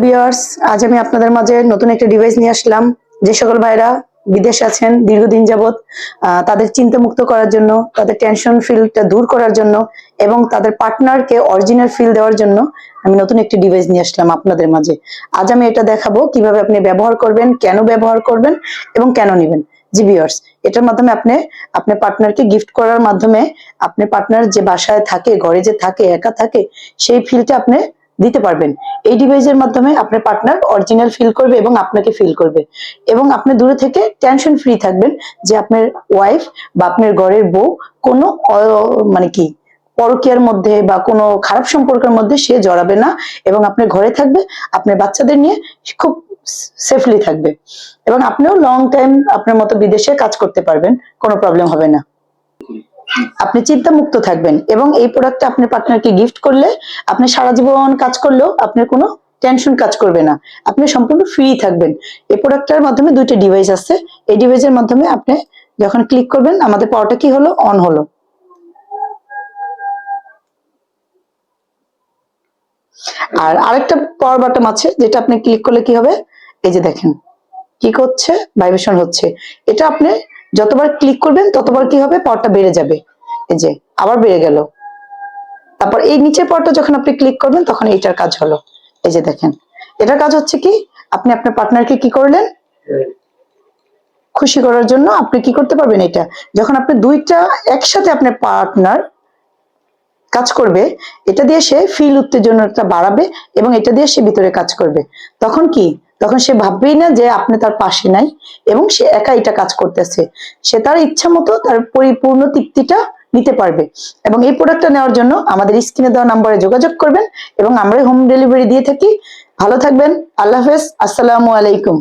Viewers, আজ আমি আপনাদের মাঝে নতুন একটা ডিভাইস নিয়ে আসলাম। যে সকল ভাইরা বিদেশে আছেন দীর্ঘদিন যাবত, তাদের চিন্তা মুক্ত করার জন্য, তাদের টেনশন ফিলটা দূর করার জন্য এবং তাদের পার্টনারকে অরিজিনাল ফিল দেওয়ার জন্য আমি নতুন একটি ডিভাইস নিয়ে আসলাম আপনাদের মাঝে। আজ আমি এটা দেখাবো কিভাবে আপনি ব্যবহার করবেন, কেন ব্যবহার করবেন এবং কেন নেবেন। জি ভিউয়ার্স, এটার মাধ্যমে আপনি আপনার পার্টনারকে গিফট করার মাধ্যমে আপনার পার্টনার যে বাসায় থাকে, ঘরে যে থাকে, একা থাকে, সেই ফিলটা আপনি দিতে পারবেন। এই ডিভাইসের মাধ্যমে আপনার পার্টনার অরিজিনাল ফিল করবে এবং আপনাকে ফিল করবে, এবং আপনি দূরে থেকে টেনশন ফ্রি থাকবেন যে আপনার ওয়াইফ বা আপনার ঘরের বউ কোনো মানে কি পরকীয়ার মধ্যে বা কোনো খারাপ সম্পর্কের মধ্যে সে জড়াবে না, এবং আপনার ঘরে থাকবে, আপনার বাচ্চাদের নিয়ে খুব সেফলি থাকবে, এবং আপনিও লং টাইম আপনার মতো বিদেশে কাজ করতে পারবেন, কোনো প্রবলেম হবে না। আপনি চিন্তা মুক্ত থাকবেন, এবং এই প্রোডাক্টটা আপনার পার্টনারকে গিফট করলে আপনি সারা জীবন কাজ করলেও আপনার কোনো টেনশন কাজ করবে না, আপনি সম্পূর্ণ ফ্রি থাকবেন। এই প্রোডাক্টটার মাধ্যমে দুইটা ডিভাইস আছে। এই ডিভাইসের মাধ্যমে আপনি যখন ক্লিক করবেন, আমাদের পাওয়ারটা কি হলো, অন হলো। আর আরেকটা পাওয়ার বাটন আছে, যেটা আপনি ক্লিক করলে কি হবে, এই যে দেখেন কি করছে, ভাইব্রেশন হচ্ছে। এটা আপনি যতবার ক্লিক করবেন ততবার কি হবে, পাওয়ারটা বেড়ে যাবে। এই যে আবার বেড়ে গেল। তারপর এই নিচের পাওয়ারটা যখন আপনি ক্লিক করবেন তখন এইটার কাজ হলো। এই যে দেখেন, এটার কাজ হচ্ছে কি, আপনি আপনার পার্টনারকে কি করলেন, খুশি করার জন্য আপনি কি করতে পারবেন। এটা যখন আপনি দুইটা একসাথে আপনার পার্টনার কাজ করবে, এটা দিয়ে সে ফিল উত্তেজনাটা বাড়াবে এবং এটা দিয়ে সে ভিতরে কাজ করবে। তখন কি, তখন সে ভাববেই না যে আপনি তার পাশে নাই এবং সে একা এটা কাজ করতেছে। সে তার ইচ্ছা মতো তার পরিপূর্ণ তৃপ্তিটা নিতে পারবে। এবং এই প্রোডাক্টটা নেওয়ার জন্য আমাদের স্ক্রিনে দেওয়া নাম্বারে যোগাযোগ করবেন, এবং আমরা হোম ডেলিভারি দিয়ে থাকি। ভালো থাকবেন, আল্লাহ হাফেজ, আসসালামু আলাইকুম।